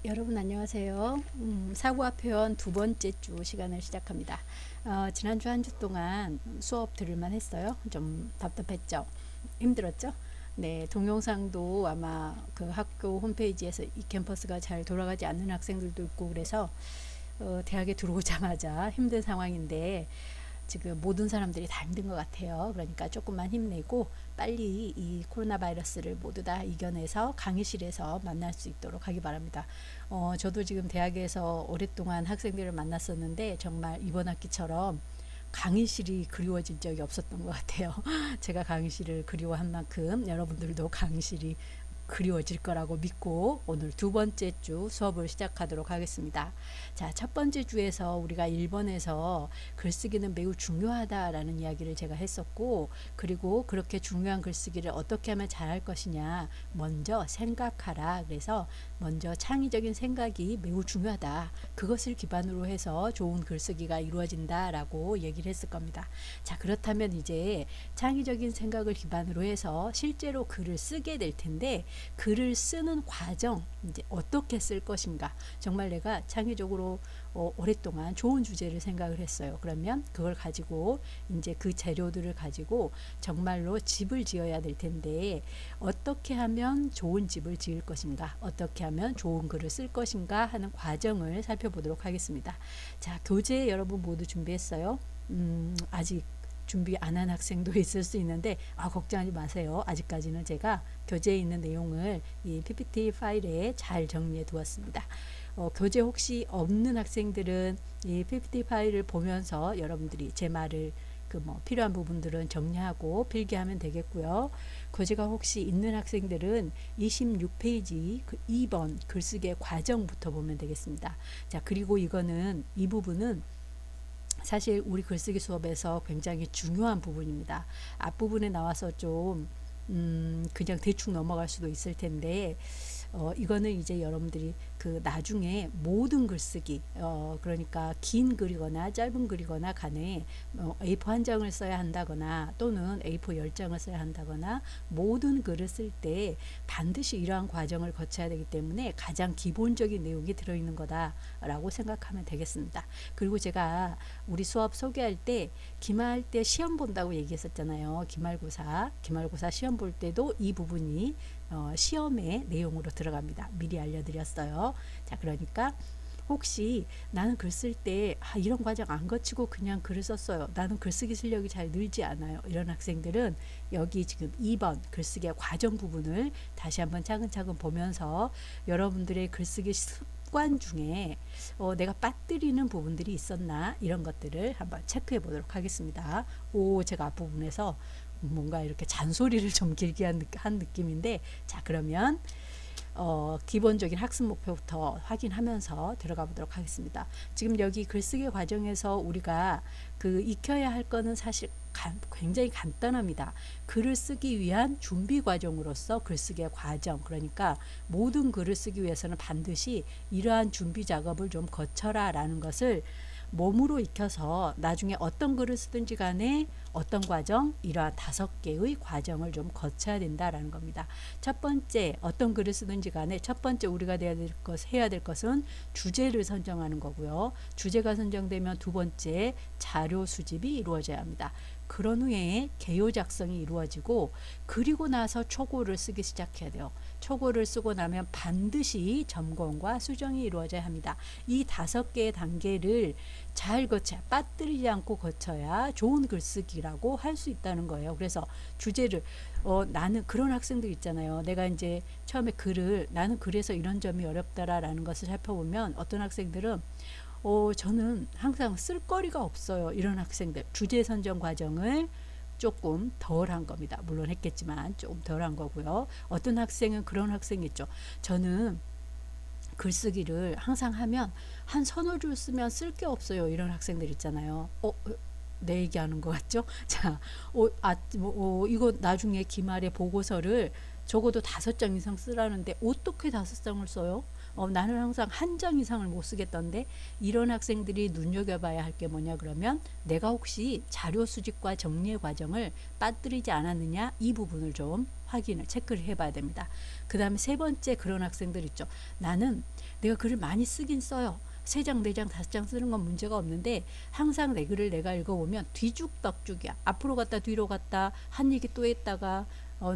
여러분 안녕하세요. 사고와 표현 두 번째 주 시간을 시작합니다. 지난주 한 주 동안 수업 들을만 했어요. 좀 답답했죠? 힘들었죠? 네, 동영상도 아마 그 학교 홈페이지에서 이 캠퍼스가 잘 돌아가지 않는 학생들도 있고 그래서 대학에 들어오자마자 힘든 상황인데 지금 모든 사람들이 다 힘든 것 같아요. 그러니까 조금만 힘내고 빨리 이 코로나 바이러스를 모두 다 이겨내서 강의실에서 만날 수 있도록 하기 바랍니다. 저도 지금 대학에서 오랫동안 학생들을 만났었는데 정말 이번 학기처럼 강의실이 그리워진 적이 없었던 것 같아요. 제가 강의실을 그리워한 만큼 여러분들도 강의실이 그리워질 거라고 믿고 오늘 두 번째 주 수업을 시작하도록 하겠습니다. 자, 첫 번째 주에서 우리가 1번에서 글쓰기는 매우 중요하다라는 이야기를 제가 했었고, 그리고 그렇게 중요한 글쓰기를 어떻게 하면 잘할 것이냐, 먼저 생각하라. 그래서 먼저 창의적인 생각이 매우 중요하다. 그것을 기반으로 해서 좋은 글쓰기가 이루어진다라고 얘기를 했을 겁니다. 자, 그렇다면 이제 창의적인 생각을 기반으로 해서 실제로 글을 쓰게 될 텐데 글을 쓰는 과정, 이제 어떻게 쓸 것인가. 정말 내가 창의적으로 오랫동안 좋은 주제를 생각을 했어요. 그러면 그걸 가지고 이제 그 재료들을 가지고 정말로 집을 지어야 될 텐데 어떻게 하면 좋은 집을 지을 것인가, 어떻게 하면 좋은 글을 쓸 것인가 하는 과정을 살펴보도록 하겠습니다. 자, 교재 여러분 모두 준비했어요? 아직 준비 안 한 학생도 있을 수 있는데 걱정하지 마세요. 아직까지는 제가 교재에 있는 내용을 이 PPT 파일에 잘 정리해 두었습니다. 교재 혹시 없는 학생들은 이 PPT 파일을 보면서 여러분들이 제 말을 필요한 부분들은 정리하고 필기하면 되겠고요. 교재가 혹시 있는 학생들은 26페이지 2번 글쓰기 과정부터 보면 되겠습니다. 자, 그리고 이 부분은 사실 우리 글쓰기 수업에서 굉장히 중요한 부분입니다. 앞부분에 나와서 좀 그냥 대충 넘어갈 수도 있을 텐데 이거는 이제 여러분들이 그 나중에 모든 글쓰기 그러니까 긴 글이거나 짧은 글이거나 간에 A4 한 장을 써야 한다거나 또는 A4 10장을 써야 한다거나 모든 글을 쓸 때 반드시 이러한 과정을 거쳐야 되기 때문에 가장 기본적인 내용이 들어있는 거다라고 생각하면 되겠습니다. 그리고 제가 우리 수업 소개할 때 기말 때 시험 본다고 얘기했었잖아요. 기말고사 시험 볼 때도 이 부분이 시험의 내용으로 들어갑니다. 미리 알려드렸어요. 자, 그러니까 혹시 나는 글 쓸 때 이런 과정 안 거치고 그냥 글을 썼어요. 나는 글쓰기 실력이 잘 늘지 않아요. 이런 학생들은 여기 지금 2번 글쓰기 과정 부분을 다시 한번 차근차근 보면서 여러분들의 글쓰기 습관 중에 내가 빠뜨리는 부분들이 있었나 이런 것들을 한번 체크해 보도록 하겠습니다. 제가 앞부분에서 뭔가 이렇게 잔소리를 좀 길게 한 느낌인데, 자, 그러면 기본적인 학습 목표부터 확인하면서 들어가 보도록 하겠습니다. 지금 여기 글쓰기 과정에서 우리가 익혀야 할 거는 사실 굉장히 간단합니다. 글을 쓰기 위한 준비 과정으로서 글쓰기의 과정, 그러니까 모든 글을 쓰기 위해서는 반드시 이러한 준비 작업을 좀 거쳐라 라는 것을 몸으로 익혀서 나중에 어떤 글을 쓰든지 간에 어떤 과정, 이러한 5개의 과정을 좀 거쳐야 된다라는 겁니다. 첫 번째, 어떤 글을 쓰든지 간에 첫 번째 우리가 해야 될 것은 주제를 선정하는 거고요. 주제가 선정되면 두 번째, 자료 수집이 이루어져야 합니다. 그런 후에 개요 작성이 이루어지고 그리고 나서 초고를 쓰기 시작해야 돼요. 초고를 쓰고 나면 반드시 점검과 수정이 이루어져야 합니다. 이 5개의 단계를 잘 거쳐야, 빠뜨리지 않고 거쳐야 좋은 글쓰기라고 할 수 있다는 거예요. 그래서 주제를 나는 그런 학생들 있잖아요. 내가 이제 처음에 나는 그래서 이런 점이 어렵다라는 것을 살펴보면 어떤 학생들은 저는 항상 쓸거리가 없어요. 이런 학생들 주제 선정 과정을 조금 덜 한 겁니다. 물론 했겠지만 조금 덜 한 거고요. 어떤 학생은 그런 학생이 있죠. 저는 글쓰기를 항상 하면 한 서너 줄 쓰면 쓸 게 없어요. 이런 학생들 있잖아요. 내 얘기하는 것 같죠? 자, 이거 나중에 기말에 보고서를 적어도 5장 이상 쓰라는데 어떻게 5장을 써요? 나는 항상 1장 이상을 못 쓰겠던데. 이런 학생들이 눈여겨봐야 할 게 뭐냐 그러면 내가 혹시 자료 수집과 정리의 과정을 빠뜨리지 않았느냐, 이 부분을 좀 체크를 해봐야 됩니다. 그 다음에 세 번째, 그런 학생들 있죠. 나는 내가 글을 많이 쓰긴 써요. 3장, 4장, 5장 쓰는 건 문제가 없는데 항상 내 글을 내가 읽어보면 뒤죽박죽이야. 앞으로 갔다 뒤로 갔다 한 얘기 또 했다가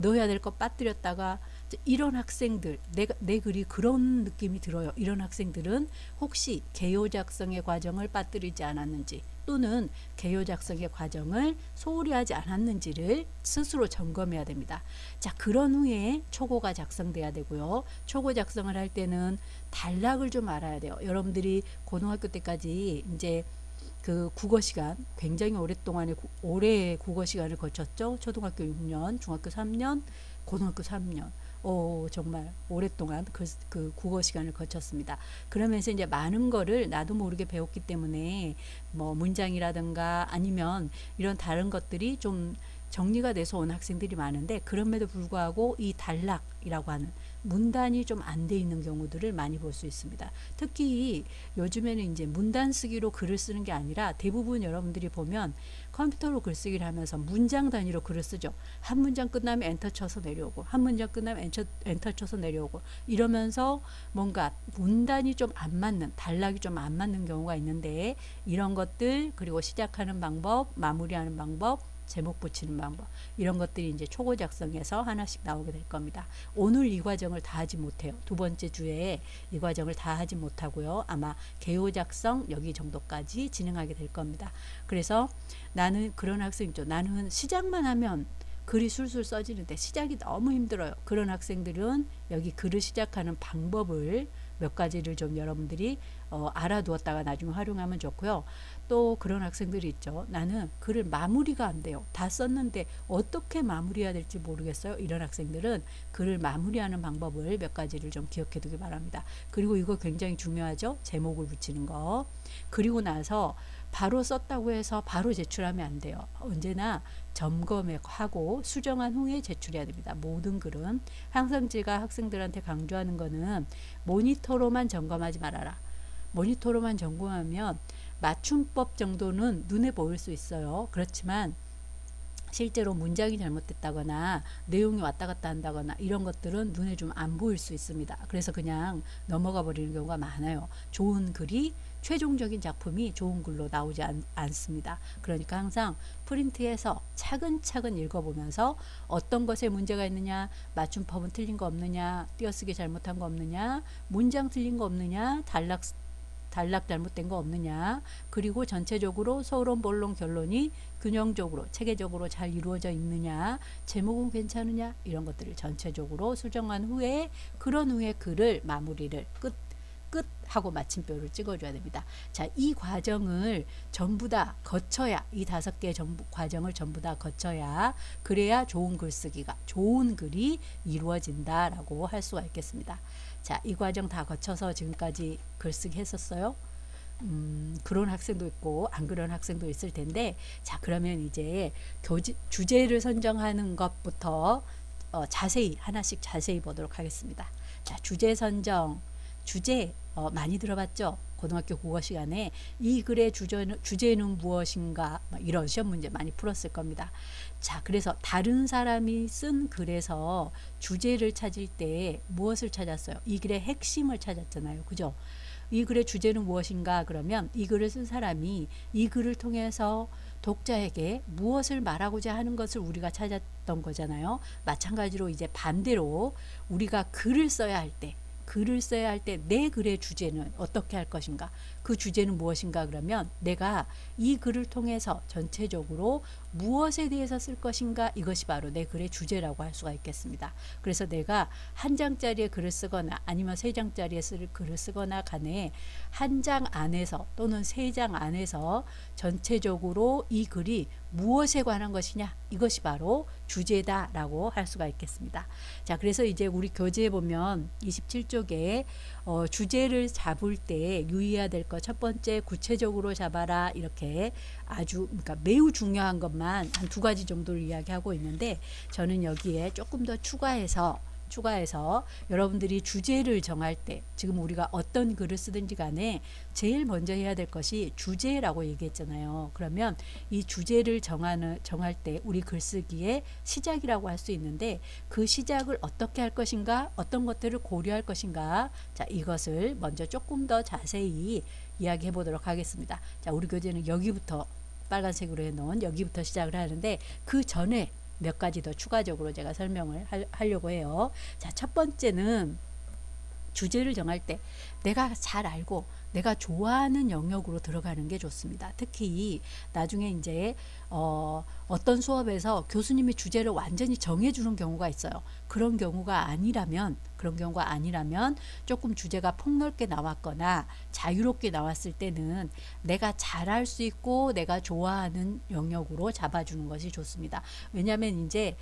넣어야 될 거 빠뜨렸다가 이런 학생들 내 글이 그런 느낌이 들어요. 이런 학생들은 혹시 개요 작성의 과정을 빠뜨리지 않았는지 또는 개요 작성의 과정을 소홀히 하지 않았는지를 스스로 점검해야 됩니다. 자, 그런 후에 초고가 작성돼야 되고요. 초고 작성을 할 때는 단락을 좀 알아야 돼요. 여러분들이 고등학교 때까지 이제 그 국어 시간 굉장히 오랫동안의 오래 국어 시간을 거쳤죠. 초등학교 6년, 중학교 3년, 고등학교 3년. 정말 오랫동안 그 국어 시간을 거쳤습니다. 그러면서 이제 많은 거를 나도 모르게 배웠기 때문에 뭐 문장이라든가 아니면 이런 다른 것들이 좀 정리가 돼서 온 학생들이 많은데 그럼에도 불구하고 이 단락이라고 하는 문단이 좀 안 돼 있는 경우들을 많이 볼 수 있습니다. 특히 요즘에는 이제 문단 쓰기로 글을 쓰는 게 아니라 대부분 여러분들이 보면 컴퓨터로 글쓰기를 하면서 문장 단위로 글을 쓰죠. 한 문장 끝나면 엔터 쳐서 내려오고 한 문장 끝나면 엔터 쳐서 내려오고 이러면서 뭔가 문단이 좀 안 맞는 단락이 좀 안 맞는 경우가 있는데 이런 것들 그리고 시작하는 방법 마무리하는 방법 제목 붙이는 방법 이런 것들이 이제 초고 작성에서 하나씩 나오게 될 겁니다. 오늘 이 과정을 다 하지 못해요. 두 번째 주에 이 과정을 다 하지 못하고요. 아마 개요 작성 여기 정도까지 진행하게 될 겁니다. 그래서 나는 그런 학생이죠. 나는 시작만 하면 글이 술술 써지는데 시작이 너무 힘들어요. 그런 학생들은 여기 글을 시작하는 방법을 몇 가지를 좀 여러분들이 알아두었다가 나중에 활용하면 좋고요. 또 그런 학생들이 있죠. 나는 글을 마무리가 안 돼요. 다 썼는데 어떻게 마무리해야 될지 모르겠어요. 이런 학생들은 글을 마무리하는 방법을 몇 가지를 좀 기억해 두기 바랍니다. 그리고 이거 굉장히 중요하죠. 제목을 붙이는 거. 그리고 나서 바로 썼다고 해서 바로 제출하면 안 돼요. 언제나 점검하고 수정한 후에 제출해야 됩니다. 모든 글은. 항상 제가 학생들한테 강조하는 거는 모니터로만 점검하지 말아라. 모니터로만 점검하면 맞춤법 정도는 눈에 보일 수 있어요. 그렇지만 실제로 문장이 잘못됐다거나 내용이 왔다 갔다 한다거나 이런 것들은 눈에 좀 안 보일 수 있습니다. 그래서 그냥 넘어가 버리는 경우가 많아요. 좋은 글이 최종적인 작품이 좋은 글로 나오지 않습니다. 그러니까 항상 프린트해서 차근차근 읽어보면서 어떤 것에 문제가 있느냐, 맞춤법은 틀린 거 없느냐, 띄어쓰기 잘못한 거 없느냐, 문장 틀린 거 없느냐, 단락 잘못된 거 없느냐, 그리고 전체적으로 서론, 본론, 결론이 균형적으로 체계적으로 잘 이루어져 있느냐, 제목은 괜찮으냐, 이런 것들을 전체적으로 수정한 후에 그런 후에 글을 마무리를 끝 하고 마침표를 찍어줘야 됩니다. 자, 이 과정을 전부 다 거쳐야 이 5개 과정을 전부 다 거쳐야 그래야 좋은 글쓰기가 좋은 글이 이루어진다라고 할 수가 있겠습니다. 자, 이 과정 다 거쳐서 지금까지 글쓰기 했었어요. 그런 학생도 있고 안 그런 학생도 있을 텐데 자, 그러면 이제 주제를 선정하는 것부터 자세히 하나씩 자세히 보도록 하겠습니다. 자, 주제 선정. 주제 많이 들어봤죠? 고등학교 국어 시간에 이 글의 주제는 무엇인가 이런 시험 문제 많이 풀었을 겁니다. 자, 그래서 다른 사람이 쓴 글에서 주제를 찾을 때 무엇을 찾았어요? 이 글의 핵심을 찾았잖아요. 그죠? 이 글의 주제는 무엇인가 그러면 이 글을 쓴 사람이 이 글을 통해서 독자에게 무엇을 말하고자 하는 것을 우리가 찾았던 거잖아요. 마찬가지로 이제 반대로 우리가 글을 써야 할 때 내 글의 주제는 어떻게 할 것인가? 그 주제는 무엇인가? 그러면 내가 이 글을 통해서 전체적으로 무엇에 대해서 쓸 것인가? 이것이 바로 내 글의 주제라고 할 수가 있겠습니다. 그래서 내가 한 장짜리의 글을 쓰거나 아니면 3장짜리의 글을 쓰거나 간에 한 장 안에서 또는 3장 안에서 전체적으로 이 글이 무엇에 관한 것이냐? 이것이 바로 주제다라고 할 수가 있겠습니다. 자, 그래서 이제 우리 교재에 보면 27쪽에 주제를 잡을 때 유의해야 될 것 첫 번째 구체적으로 잡아라 이렇게 아주 그러니까 매우 중요한 것만 한 2가지 정도를 이야기하고 있는데 저는 여기에 조금 더 추가해서 추가해서 여러분들이 주제를 정할 때, 지금 우리가 어떤 글을 쓰든지 간에 제일 먼저 해야 될 것이 주제라고 얘기했잖아요. 그러면 이 주제를 정할 때 우리 글쓰기의 시작이라고 할 수 있는데, 그 시작을 어떻게 할 것인가, 어떤 것들을 고려할 것인가, 자, 이것을 먼저 조금 더 자세히 이야기해 보도록 하겠습니다. 자, 우리 교재는 여기부터 빨간색으로 해놓은 여기부터 시작을 하는데, 그 전에 몇 가지 더 추가적으로 제가 설명을 하려고 해요. 자, 첫 번째는 주제를 정할 때 내가 잘 알고 내가 좋아하는 영역으로 들어가는 게 좋습니다. 특히 나중에 이제 어떤 수업에서 교수님이 주제를 완전히 정해주는 경우가 있어요. 그런 경우가 아니라면 조금 주제가 폭넓게 나왔거나 자유롭게 나왔을 때는 내가 잘할 수 있고 내가 좋아하는 영역으로 잡아주는 것이 좋습니다. 왜냐하면 이제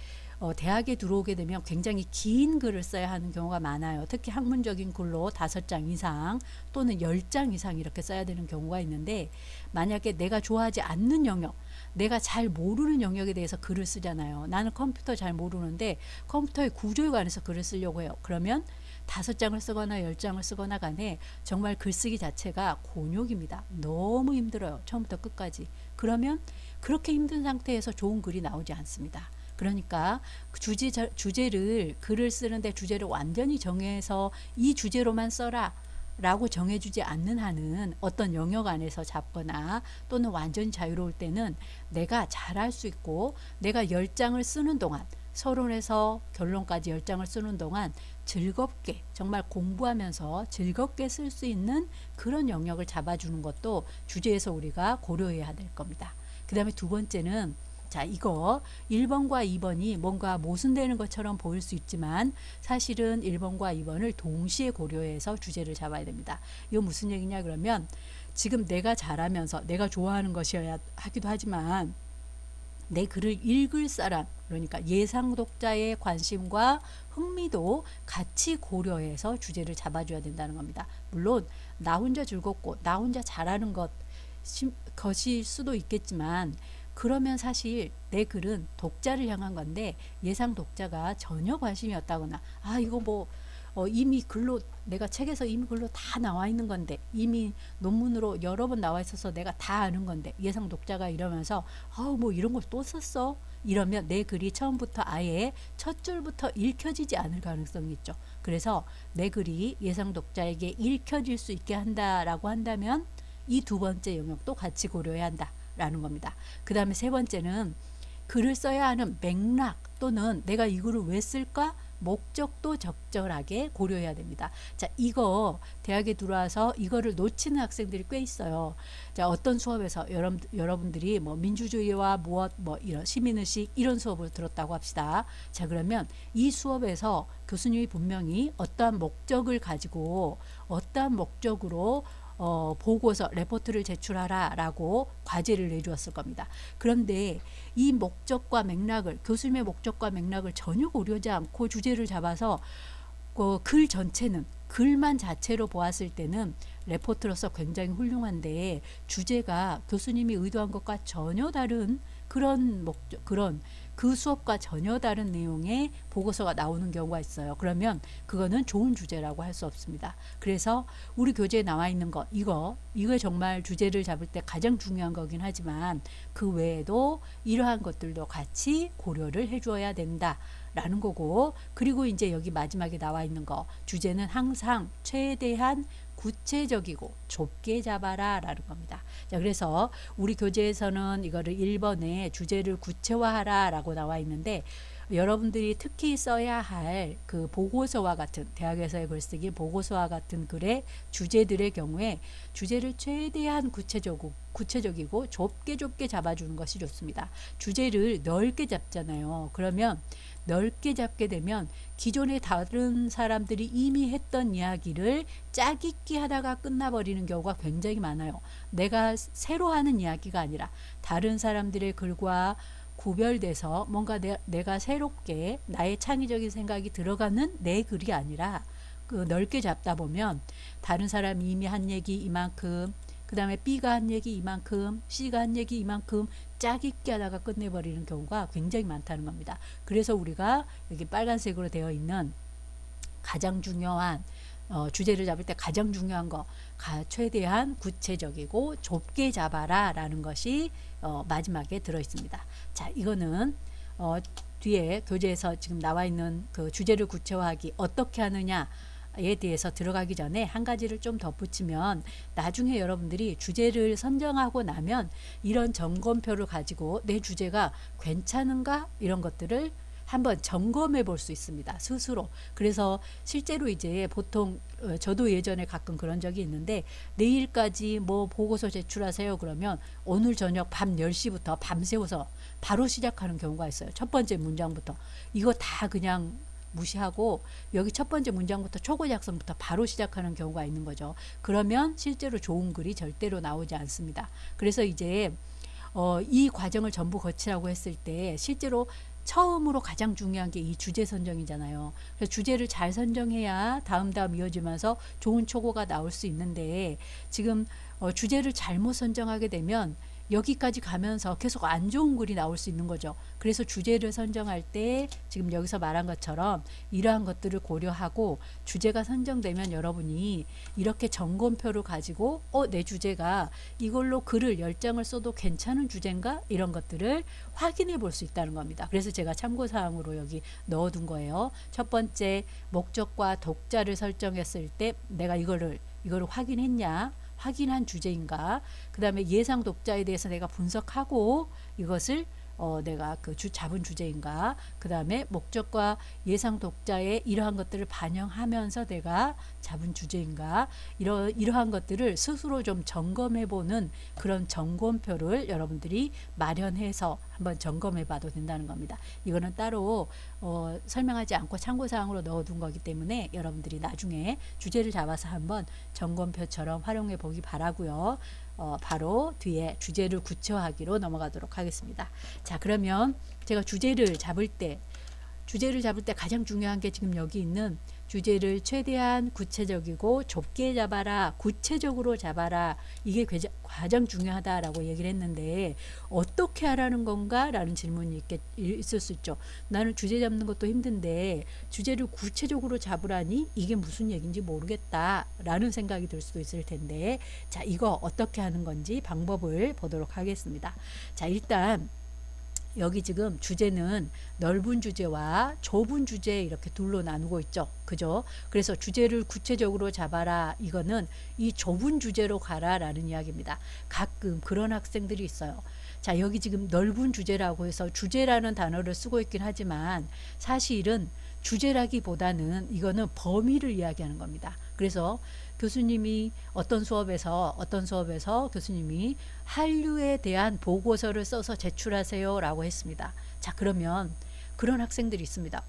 대학에 들어오게 되면 굉장히 긴 글을 써야 하는 경우가 많아요. 특히 학문적인 글로 5장 이상 또는 10장 이상 이렇게 써야 되는 경우가 있는데, 만약에 내가 좋아하지 않는 영역, 내가 잘 모르는 영역에 대해서 글을 쓰잖아요. 나는 컴퓨터 잘 모르는데 컴퓨터의 구조에 관해서 글을 쓰려고 해요. 그러면 5장을 쓰거나 10장을 쓰거나 간에 정말 글쓰기 자체가 곤욕입니다. 너무 힘들어요. 처음부터 끝까지. 그러면 그렇게 힘든 상태에서 좋은 글이 나오지 않습니다. 그러니까 글을 쓰는데 주제를 완전히 정해서 이 주제로만 써라 라고 정해주지 않는 한은 어떤 영역 안에서 잡거나 또는 완전히 자유로울 때는 내가 잘할 수 있고, 내가 10장을 쓰는 동안, 서론에서 결론까지 10장을 쓰는 동안 즐겁게, 정말 공부하면서 즐겁게 쓸 수 있는 그런 영역을 잡아주는 것도 주제에서 우리가 고려해야 될 겁니다. 그 다음에 두 번째는, 자, 이거 1번과 2번이 뭔가 모순되는 것처럼 보일 수 있지만 사실은 1번과 2번을 동시에 고려해서 주제를 잡아야 됩니다. 이거 무슨 얘기냐 그러면, 지금 내가 잘하면서 내가 좋아하는 것이어야 하기도 하지만 내 글을 읽을 사람, 그러니까 예상 독자의 관심과 흥미도 같이 고려해서 주제를 잡아줘야 된다는 겁니다. 물론 나 혼자 즐겁고 나 혼자 잘하는 것일 수도 있겠지만, 그러면 사실 내 글은 독자를 향한 건데 예상 독자가 전혀 관심이 없다거나, 이거 뭐 이미 글로, 내가 책에서 이미 글로 다 나와 있는 건데, 이미 논문으로 여러 번 나와 있어서 내가 다 아는 건데, 예상 독자가 이러면서 뭐 이런 걸 또 썼어? 이러면 내 글이 처음부터 아예 첫 줄부터 읽혀지지 않을 가능성이 있죠. 그래서 내 글이 예상 독자에게 읽혀질 수 있게 한다라고 한다면 이 두 번째 영역도 같이 고려해야 한다 라는 겁니다. 그 다음에 세 번째는 글을 써야 하는 맥락 또는 내가 이 글을 왜 쓸까? 목적도 적절하게 고려해야 됩니다. 자, 이거 대학에 들어와서 이거를 놓치는 학생들이 꽤 있어요. 자, 어떤 수업에서 여러분들이 뭐 민주주의와 뭐 이런 시민의식 이런 수업을 들었다고 합시다. 자, 그러면 이 수업에서 교수님이 분명히 어떠한 목적을 가지고 어떠한 목적으로 보고서, 레포트를 제출하라 라고 과제를 내주었을 겁니다. 그런데 이 목적과 맥락을, 교수님의 목적과 맥락을 전혀 고려하지 않고 주제를 잡아서 글 전체는, 글만 자체로 보았을 때는 레포트로서 굉장히 훌륭한데 주제가 교수님이 의도한 것과 전혀 다른 그런 목적, 그 수업과 전혀 다른 내용의 보고서가 나오는 경우가 있어요. 그러면 그거는 좋은 주제라고 할 수 없습니다. 그래서 우리 교재에 나와 있는 거, 이거 정말 주제를 잡을 때 가장 중요한 거긴 하지만 그 외에도 이러한 것들도 같이 고려를 해주어야 된다 라는 거고, 그리고 이제 여기 마지막에 나와 있는 거, 주제는 항상 최대한 구체적이고 좁게 잡아라 라는 겁니다. 자, 그래서 우리 교재에서는 이거를 1번에 주제를 구체화하라 라고 나와 있는데, 여러분들이 특히 써야 할 그 보고서와 같은, 대학에서의 글쓰기 보고서와 같은 글의 주제들의 경우에 주제를 최대한 구체적이고 좁게 잡아주는 것이 좋습니다. 주제를 넓게 잡잖아요. 그러면 넓게 잡게 되면 기존에 다른 사람들이 이미 했던 이야기를 짜깁기 하다가 끝나버리는 경우가 굉장히 많아요. 내가 새로 하는 이야기가 아니라 다른 사람들의 글과 구별돼서 뭔가 내가 새롭게 나의 창의적인 생각이 들어가는 내 글이 아니라, 그 넓게 잡다 보면 다른 사람이 이미 한 얘기 이만큼, 그 다음에 B가 한 얘기 이만큼, C가 한 얘기 이만큼 짜깁기 하다가 끝내버리는 경우가 굉장히 많다는 겁니다. 그래서 우리가 여기 빨간색으로 되어 있는 가장 중요한 주제를 잡을 때 가장 중요한 거 최대한 구체적이고 좁게 잡아라 라는 것이 마지막에 들어 있습니다. 자, 이거는 뒤에 교재에서 지금 나와 있는 그 주제를 구체화하기 어떻게 하느냐에 대해서 들어가기 전에 한 가지를 좀 덧붙이면, 나중에 여러분들이 주제를 선정하고 나면 이런 점검표를 가지고 내 주제가 괜찮은가 이런 것들을 한번 점검해 볼 수 있습니다, 스스로. 그래서 실제로 이제 보통 저도 예전에 가끔 그런 적이 있는데, 내일까지 뭐 보고서 제출하세요 그러면 오늘 저녁 밤 10시부터 밤새워서 바로 시작하는 경우가 있어요. 첫 번째 문장부터 이거 다 그냥 무시하고 여기 첫 번째 문장부터 초고 작성부터 바로 시작하는 경우가 있는 거죠. 그러면 실제로 좋은 글이 절대로 나오지 않습니다. 그래서 이제 이 과정을 전부 거치라고 했을 때 실제로 처음으로 가장 중요한 게 이 주제 선정이잖아요. 그래서 주제를 잘 선정해야 다음 이어지면서 좋은 초고가 나올 수 있는데, 지금 주제를 잘못 선정하게 되면 여기까지 가면서 계속 안 좋은 글이 나올 수 있는 거죠. 그래서 주제를 선정할 때 지금 여기서 말한 것처럼 이러한 것들을 고려하고, 주제가 선정되면 여러분이 이렇게 점검표를 가지고 내 주제가 이걸로 글을 10장을 써도 괜찮은 주제인가 이런 것들을 확인해 볼 수 있다는 겁니다. 그래서 제가 참고사항으로 여기 넣어둔 거예요. 첫 번째, 목적과 독자를 설정했을 때 내가 이거를 확인했냐, 확인한 주제인가, 그 다음에 예상 독자에 대해서 내가 분석하고 이것을 내가 잡은 주제인가, 그 다음에 목적과 예상 독자의 이러한 것들을 반영하면서 내가 잡은 주제인가, 이러한 것들을 스스로 좀 점검해 보는 그런 점검표를 여러분들이 마련해서 한번 점검해 봐도 된다는 겁니다. 이거는 따로 설명하지 않고 참고사항으로 넣어둔 거기 때문에 여러분들이 나중에 주제를 잡아서 한번 점검표처럼 활용해 보기 바라고요. 바로 뒤에 주제를 구체화하기로 넘어가도록 하겠습니다. 자, 그러면 제가 주제를 잡을 때 가장 중요한 게 지금 여기 있는 주제를 최대한 구체적이고 좁게 잡아라, 구체적으로 잡아라, 이게 가장 중요하다라고 얘기를 했는데, 어떻게 하라는 건가 라는 질문이 있을 수 있죠. 나는 주제 잡는 것도 힘든데 주제를 구체적으로 잡으라니 이게 무슨 얘기인지 모르겠다 라는 생각이 들 수도 있을 텐데, 자, 이거 어떻게 하는 건지 방법을 보도록 하겠습니다. 자, 일단 여기 지금 주제는 넓은 주제와 좁은 주제 이렇게 둘로 나누고 있죠. 그죠? 그래서 주제를 구체적으로 잡아라, 이거는 이 좁은 주제로 가라 라는 이야기입니다. 가끔 그런 학생들이 있어요. 자, 여기 지금 넓은 주제라고 해서 주제라는 단어를 쓰고 있긴 하지만 사실은 주제라기보다는 이거는 범위를 이야기하는 겁니다. 그래서 교수님이 어떤 수업에서 교수님이 한류에 대한 보고서를 써서 제출하세요 라고 했습니다. 자, 그러면 그런 학생들이 있습니다.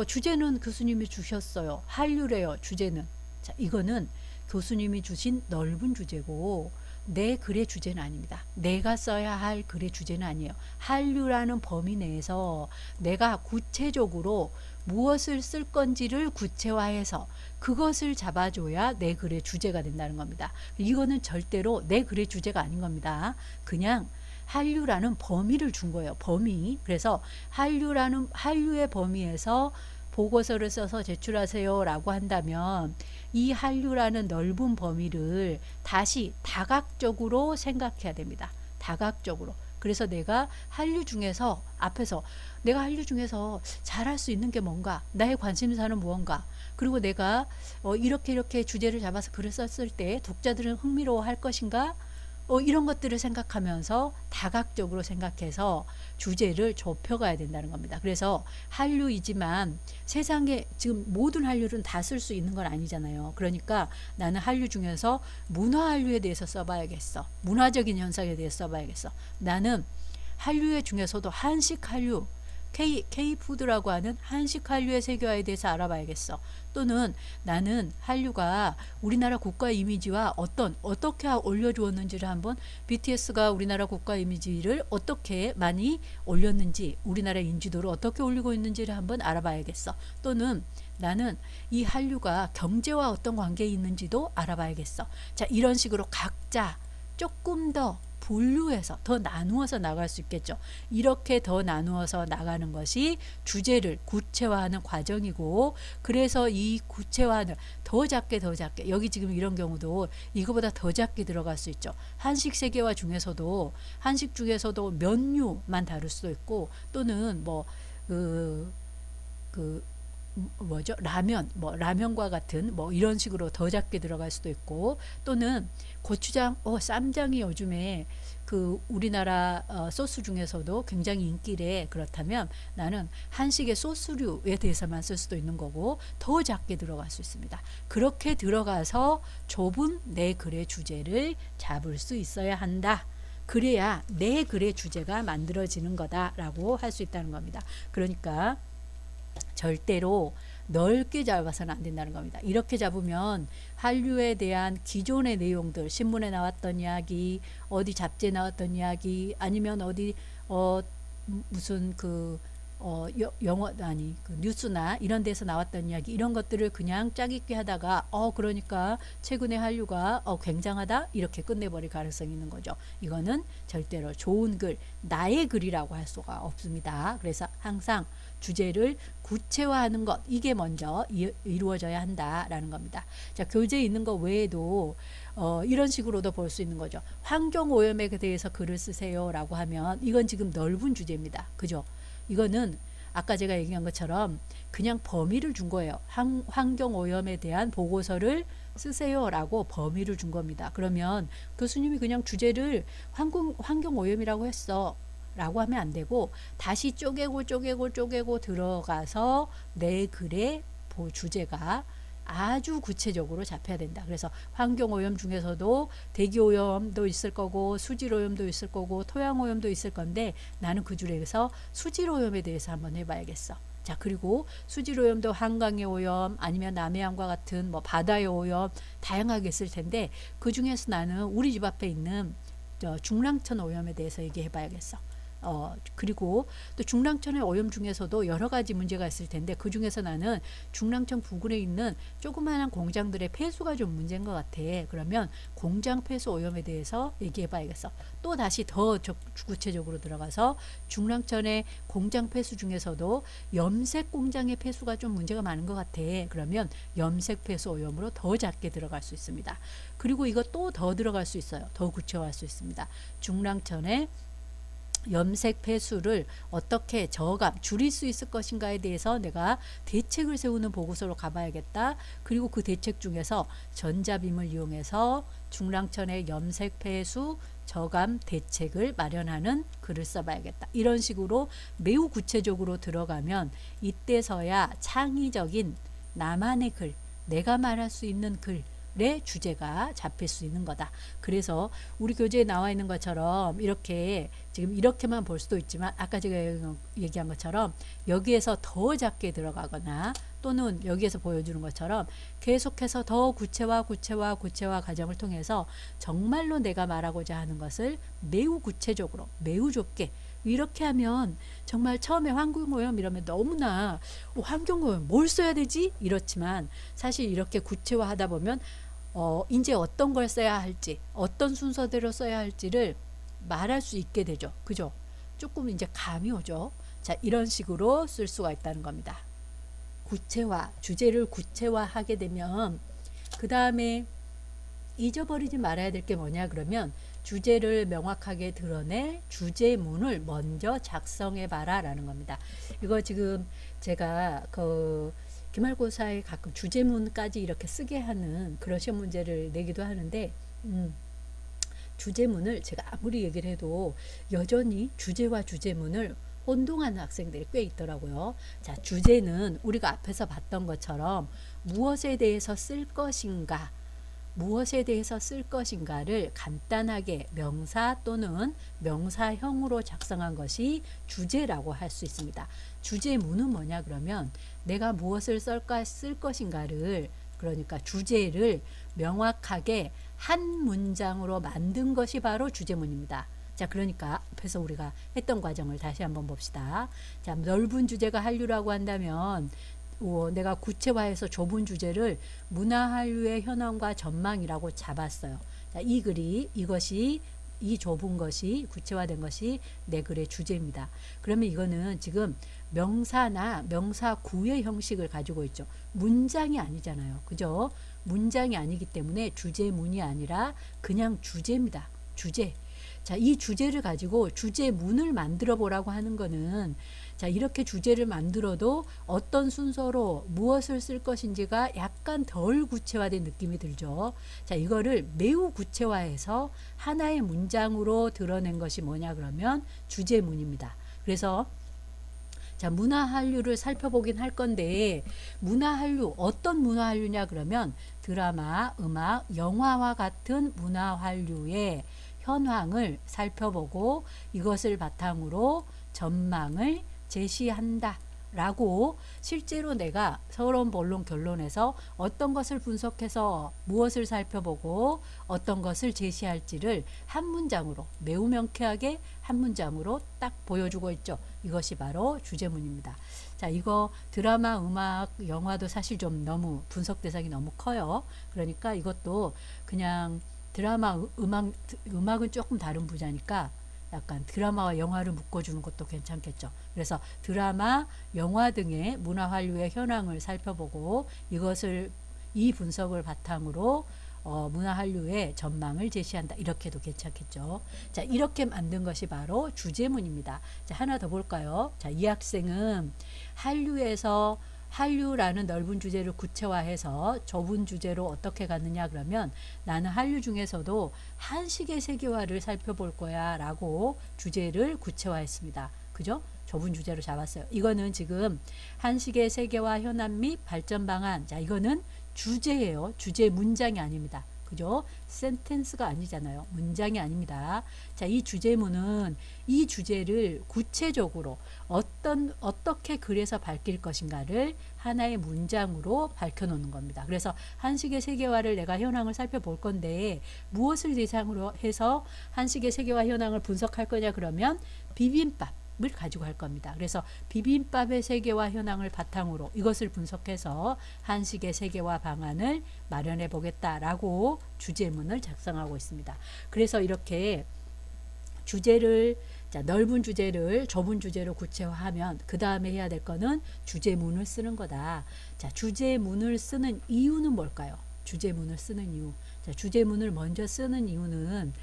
주제는 교수님이 주셨어요. 한류래요, 주제는. 자, 이거는 교수님이 주신 넓은 주제고 내 글의 주제는 아닙니다. 내가 써야 할 글의 주제는 아니에요. 한류라는 범위 내에서 내가 구체적으로 무엇을 쓸 건지를 구체화해서 그것을 잡아줘야 내 글의 주제가 된다는 겁니다. 이거는 절대로 내 글의 주제가 아닌 겁니다. 그냥 한류라는 범위를 준 거예요. 범위. 그래서 한류의 범위에서 보고서를 써서 제출하세요 라고 한다면 이 한류라는 넓은 범위를 다시 다각적으로 생각해야 됩니다. 다각적으로. 그래서 내가 한류 중에서 잘할 수 있는 게 뭔가, 나의 관심사는 무언가, 그리고 내가 이렇게 주제를 잡아서 글을 썼을 때 독자들은 흥미로워할 것인가, 이런 것들을 생각하면서 다각적으로 생각해서 주제를 좁혀가야 된다는 겁니다. 그래서 한류이지만 세상에 지금 모든 한류는 다 쓸 수 있는 건 아니잖아요. 그러니까 나는 한류 중에서 문화 한류에 대해서 써봐야겠어. 문화적인 현상에 대해서 써봐야겠어. 나는 한류의 중에서도 한식 한류, K푸드라고 하는 한식 한류의 세계화에 대해서 알아봐야겠어. 또는 나는 한류가 우리나라 국가 이미지와 어떻게 올려주었는지를 한번, BTS가 우리나라 국가 이미지를 어떻게 많이 올렸는지, 우리나라 인지도를 어떻게 올리고 있는지를 한번 알아봐야겠어. 또는 나는 이 한류가 경제와 어떤 관계에 있는지도 알아봐야겠어. 자, 이런 식으로 각자 조금 더 분류해서 더 나누어서 나갈 수 있겠죠. 이렇게 더 나누어서 나가는 것이 주제를 구체화하는 과정이고, 그래서 이 구체화는 더 작게 여기 지금 이런 경우도 이거보다 더 작게 들어갈 수 있죠. 한식 세계화 중에서도 한식 중에서도 면류만 다룰 수도 있고, 또는 그 뭐죠? 라면, 라면과 같은 이런 식으로 더 작게 들어갈 수도 있고, 또는 고추장, 쌈장이 요즘에 그 우리나라 소스 중에서도 굉장히 인기래. 그렇다면 나는 한식의 소스류에 대해서만 쓸 수도 있는 거고, 더 작게 들어갈 수 있습니다. 그렇게 들어가서 좁은 내 글의 주제를 잡을 수 있어야 한다. 그래야 내 글의 주제가 만들어지는 거다라고 할 수 있다는 겁니다. 그러니까 절대로 넓게 잡아서는 안 된다는 겁니다. 이렇게 잡으면 한류에 대한 기존의 내용들, 신문에 나왔던 이야기, 어디 잡지에 나왔던 이야기, 아니면 어디 무슨 영어 그 뉴스나 이런 데서 나왔던 이야기, 이런 것들을 그냥 짜깁기 하다가 그러니까 최근에 한류가 굉장하다 이렇게 끝내버릴 가능성이 있는 거죠. 이거는 절대로 좋은 글, 나의 글이라고 할 수가 없습니다. 그래서 항상 주제를 구체화하는 것, 이게 먼저 이루어져야 한다라는 겁니다. 자, 교재에 있는 것 외에도 이런 식으로도 볼 수 있는 거죠. 환경오염에 대해서 글을 쓰세요 라고 하면 이건 지금 넓은 주제입니다. 그죠? 이거는 아까 제가 얘기한 것처럼 그냥 범위를 준 거예요. 환경오염에 대한 보고서를 쓰세요 라고 범위를 준 겁니다. 그러면 교수님이 그냥 주제를 환경오염이라고 했어 라고 하면 안 되고, 다시 쪼개고 들어가서 내 글의 주제가 아주 구체적으로 잡혀야 된다. 그래서 환경오염 중에서도 대기오염도 있을 거고, 수질오염도 있을 거고, 토양오염도 있을 건데, 나는 그 중에서 수질오염에 대해서 한번 해봐야겠어. 자, 그리고 수질오염도 한강의 오염, 아니면 남해안과 같은 바다의 오염 다양하게 있을 텐데, 그 중에서 나는 우리 집 앞에 있는 중랑천 오염에 대해서 얘기해 봐야겠어. 그리고 또 중랑천의 오염 중에서도 여러 가지 문제가 있을 텐데, 그 중에서 나는 중랑천 부근에 있는 조그마한 공장들의 폐수가 좀 문제인 것 같아. 그러면 공장 폐수 오염에 대해서 얘기해 봐야겠어. 또 다시 더 구체적으로 들어가서 중랑천의 공장 폐수 중에서도 염색 공장의 폐수가 좀 문제가 많은 것 같아. 그러면 염색 폐수 오염으로 더 작게 들어갈 수 있습니다. 그리고 이거 또 더 들어갈 수 있어요. 더 구체화할 수 있습니다. 중랑천의 염색 폐수를 어떻게 줄일 수 있을 것인가에 대해서 내가 대책을 세우는 보고서로 가봐야겠다. 그리고 그 대책 중에서 전자빔을 이용해서 중랑천의 염색 폐수 저감 대책을 마련하는 글을 써봐야겠다. 이런 식으로 매우 구체적으로 들어가면 이때서야 창의적인 나만의 글, 내가 말할 수 있는 글의 주제가 잡힐 수 있는 거다. 그래서 우리 교재에 나와 있는 것처럼 이렇게 지금 이렇게만 볼 수도 있지만, 아까 제가 얘기한 것처럼 여기에서 더 작게 들어가거나, 또는 여기에서 보여주는 것처럼 계속해서 더 구체화 과정을 통해서 정말로 내가 말하고자 하는 것을 매우 구체적으로, 매우 좁게, 이렇게 하면 정말 처음에 환경오염 이러면 너무나 환경오염 뭘 써야 되지? 이렇지만 사실 이렇게 구체화하다 보면 이제 어떤 걸 써야 할지, 어떤 순서대로 써야 할지를 말할 수 있게 되죠. 그죠? 조금 이제 감이 오죠. 자, 이런 식으로 쓸 수가 있다는 겁니다. 주제를 구체화하게 되면 그 다음에 잊어버리지 말아야 될 게 뭐냐 그러면, 주제를 명확하게 드러낼 주제문을 먼저 작성해 봐라 라는 겁니다. 이거 지금 제가 기말고사에 가끔 주제문까지 이렇게 쓰게 하는 그런 시험 문제를 내기도 하는데, 주제문을 제가 아무리 얘기를 해도 여전히 주제와 주제문을 혼동하는 학생들이 꽤 있더라고요. 자, 주제는 우리가 앞에서 봤던 것처럼 무엇에 대해서 쓸 것인가를 간단하게 명사 또는 명사형으로 작성한 것이 주제라고 할 수 있습니다. 주제문은 뭐냐 그러면, 내가 무엇을 쓸 것인가를, 그러니까 주제를 명확하게 한 문장으로 만든 것이 바로 주제문입니다. 자, 그러니까 앞에서 우리가 했던 과정을 다시 한번 봅시다. 자, 넓은 주제가 한류라고 한다면 내가 구체화해서 좁은 주제를 문화 한류의 현황과 전망이라고 잡았어요. 자, 이것이 이 좁은 것이 구체화된 것이 내 글의 주제입니다. 그러면 이거는 지금 명사나 명사구의 형식을 가지고 있죠. 문장이 아니잖아요. 그죠? 문장이 아니기 때문에 주제문이 아니라 그냥 주제입니다. 주제. 자, 이 주제를 가지고 주제문을 만들어 보라고 하는 거는, 자, 이렇게 주제를 만들어도 어떤 순서로 무엇을 쓸 것인지가 약간 덜 구체화된 느낌이 들죠. 자, 이거를 매우 구체화해서 하나의 문장으로 드러낸 것이 뭐냐 그러면 주제문입니다. 그래서 자, 문화한류를 살펴보긴 할 건데, 문화한류, 어떤 문화한류냐 그러면 드라마, 음악, 영화와 같은 문화한류의 현황을 살펴보고 이것을 바탕으로 전망을 제시한다 라고, 실제로 내가 서론 본론 결론에서 어떤 것을 분석해서 무엇을 살펴보고 어떤 것을 제시할지를 한 문장으로, 매우 명쾌하게 한 문장으로 딱 보여주고 있죠. 이것이 바로 주제문입니다. 자, 이거 드라마, 음악, 영화도 사실 좀 너무 분석 대상이 너무 커요. 그러니까 이것도 그냥 드라마, 음악은 조금 다른 분야니까 약간 드라마와 영화를 묶어주는 것도 괜찮겠죠. 그래서 드라마, 영화 등의 문화한류의 현황을 살펴보고 이 분석을 바탕으로 문화한류의 전망을 제시한다. 이렇게도 괜찮겠죠. 자, 이렇게 만든 것이 바로 주제문입니다. 자, 하나 더 볼까요? 자, 이 학생은 한류라는 넓은 주제를 구체화해서 좁은 주제로 어떻게 갔느냐 그러면, 나는 한류 중에서도 한식의 세계화를 살펴볼 거야 라고 주제를 구체화했습니다. 그죠? 좁은 주제로 잡았어요. 이거는 지금 한식의 세계화 현안 및 발전 방안. 자, 이거는 주제예요. 주제 문장이 아닙니다. 그죠? 센텐스가 아니잖아요. 문장이 아닙니다. 자, 이 주제문은 이 주제를 구체적으로 어떻게 글에서 밝힐 것인가를 하나의 문장으로 밝혀놓는 겁니다. 그래서 한식의 세계화를 내가 현황을 살펴볼 건데, 무엇을 대상으로 해서 한식의 세계화 현황을 분석할 거냐 그러면 비빔밥을 가지고 할 겁니다. 그래서 비빔밥의 세계화 현황을 바탕으로 이것을 분석해서 한식의 세계화 방안을 마련해 보겠다라고 주제문을 작성하고 있습니다. 그래서 이렇게 자, 넓은 주제를 좁은 주제로 구체화하면 그 다음에 해야 될 거는 주제문을 쓰는 거다. 자, 주제문을 쓰는 이유는 뭘까요? 주제문을 쓰는 이유. 자, 주제문을 먼저 쓰는 이유는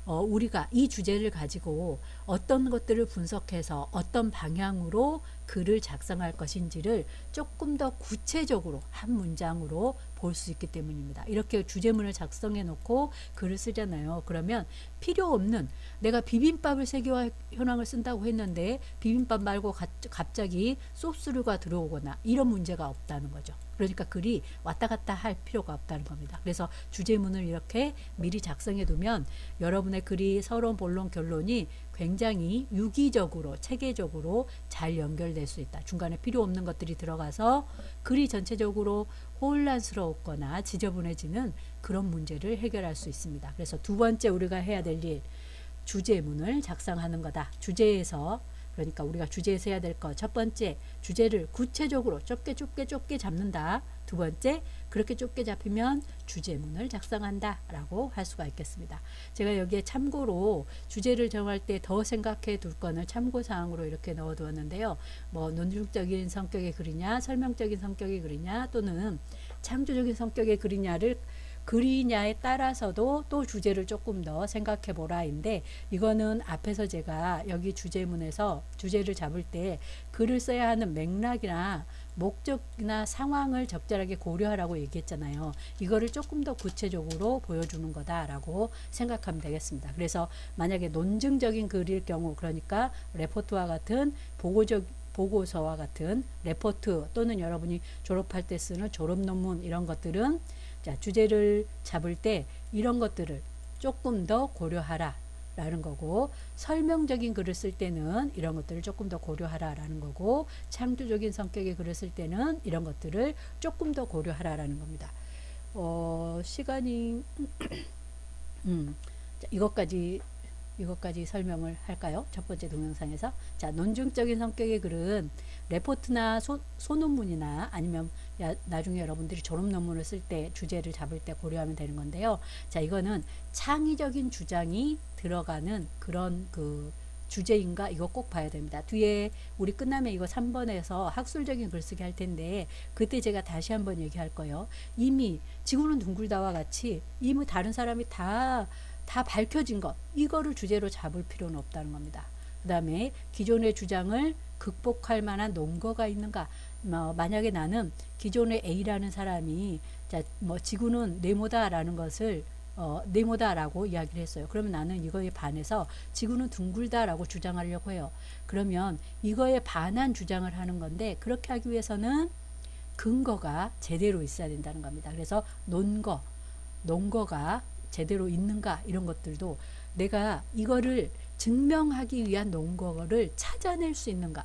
우리가 이 주제를 가지고 어떤 것들을 분석해서 어떤 방향으로 글을 작성할 것인지를 조금 더 구체적으로 한 문장으로 볼 수 있기 때문입니다. 이렇게 주제문을 작성해 놓고 글을 쓰잖아요. 그러면 필요 없는, 내가 비빔밥을 세계화 현황을 쓴다고 했는데 비빔밥 말고 갑자기 소스류가 들어오거나 이런 문제가 없다는 거죠. 그러니까 글이 왔다 갔다 할 필요가 없다는 겁니다. 그래서 주제문을 이렇게 미리 작성해 두면 여러분의 글이 서론, 본론, 결론이 굉장히 유기적으로, 체계적으로 잘 연결될 수 있다. 중간에 필요 없는 것들이 들어가서 글이 전체적으로 혼란스럽거나 지저분해지는 그런 문제를 해결할 수 있습니다. 그래서 두 번째 우리가 해야 될 일, 주제문을 작성하는 거다. 주제에서, 그러니까 우리가 주제에서 해야 될 것, 첫 번째, 주제를 구체적으로 좁게 잡는다. 두 번째, 그렇게 좁게 잡히면 주제문을 작성한다 라고 할 수가 있겠습니다. 제가 여기에 참고로 주제를 정할 때 더 생각해 둘 거는 참고사항으로 이렇게 넣어 두었는데요. 뭐 논술적인 성격의 글이냐, 설명적인 성격의 글이냐, 또는 창조적인 성격의 글이냐에 따라서도 또 주제를 조금 더 생각해 보라인데, 이거는 앞에서 제가 여기 주제문에서 주제를 잡을 때 글을 써야 하는 맥락이나 목적이나 상황을 적절하게 고려하라고 얘기했잖아요. 이거를 조금 더 구체적으로 보여주는 거다라고 생각하면 되겠습니다. 그래서 만약에 논증적인 글일 경우, 그러니까 레포트와 같은 보고서와 같은 레포트, 또는 여러분이 졸업할 때 쓰는 졸업 논문, 이런 것들은 자, 주제를 잡을 때 이런 것들을 조금 더 고려하라 라는 거고, 설명적인 글을 쓸 때는 이런 것들을 조금 더 고려하라 라는 거고, 창조적인 성격의 글을 쓸 때는 이런 것들을 조금 더 고려하라 라는 겁니다. 시간이 자, 이것까지 이것까지 설명을 할까요? 첫 번째 동영상에서. 자, 논증적인 성격의 글은 레포트나 소논문이나 아니면 나중에 여러분들이 졸업 논문을 쓸 때 주제를 잡을 때 고려하면 되는 건데요. 자, 이거는 창의적인 주장이 들어가는 그런 그 주제인가 이거 꼭 봐야 됩니다. 뒤에 우리 끝나면 이거 3번에서 학술적인 글쓰기 할 텐데 그때 제가 다시 한번 얘기할 거예요. 이미 지구는 둥글다와 같이 이미 다른 사람이 다 밝혀진 것 이거를 주제로 잡을 필요는 없다는 겁니다. 그 다음에 기존의 주장을 극복할 만한 논거가 있는가. 만약에 나는 기존의 A라는 사람이 자, 지구는 네모다라는 것을 네모다라고 이야기를 했어요. 그러면 나는 이거에 반해서 지구는 둥글다라고 주장하려고 해요. 그러면 이거에 반한 주장을 하는 건데 그렇게 하기 위해서는 근거가 제대로 있어야 된다는 겁니다. 그래서 논거가 제대로 있는가 이런 것들도 내가 이거를 증명하기 위한 논거를 찾아낼 수 있는가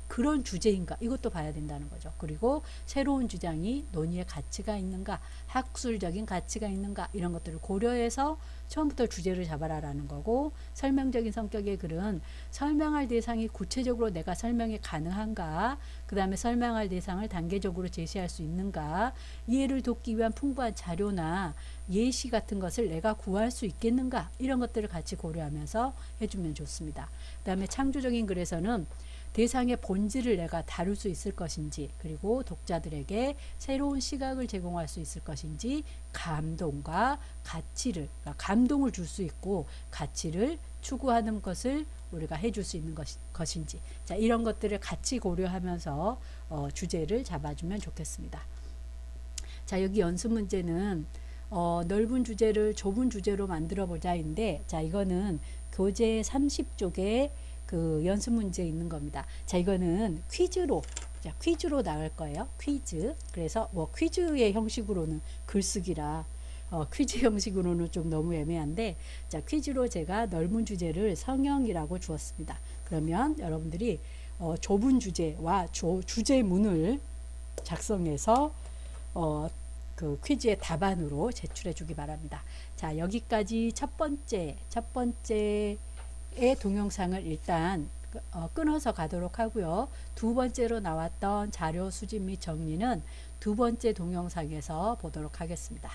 그런 주제인가 이것도 봐야 된다는 거죠. 그리고 새로운 주장이 논의의 가치가 있는가 학술적인 가치가 있는가 이런 것들을 고려해서 처음부터 주제를 잡아라라는 거고 설명적인 성격의 글은 설명할 대상이 구체적으로 내가 설명이 가능한가 그 다음에 설명할 대상을 단계적으로 제시할 수 있는가 이해를 돕기 위한 풍부한 자료나 예시 같은 것을 내가 구할 수 있겠는가 이런 것들을 같이 고려하면서 해주면 좋습니다. 그 다음에 창조적인 글에서는 대상의 본질을 내가 다룰 수 있을 것인지 그리고 독자들에게 새로운 시각을 제공할 수 있을 것인지 감동과 가치를 그러니까 감동을 줄 수 있고 가치를 추구하는 것을 우리가 해줄 수 있는 것인지 자 이런 것들을 같이 고려하면서 주제를 잡아주면 좋겠습니다. 자 여기 연습 문제는 넓은 주제를 좁은 주제로 만들어 보자인데 자 이거는 교재 30쪽에 그 연습 문제 있는 겁니다. 자 이거는 퀴즈로 나갈 거예요. 퀴즈. 그래서 퀴즈의 형식으로는 글쓰기라 퀴즈 형식으로는 좀 너무 애매한데 자 퀴즈로 제가 넓은 주제를 성형이라고 주었습니다. 그러면 여러분들이 좁은 주제와 주제문을 작성해서 그 퀴즈의 답안으로 제출해 주기 바랍니다. 자 여기까지 첫 번째 의 동영상을 일단 끊어서 가도록 하고요. 두 번째로 나왔던 자료 수집 및 정리는 두 번째 동영상에서 보도록 하겠습니다.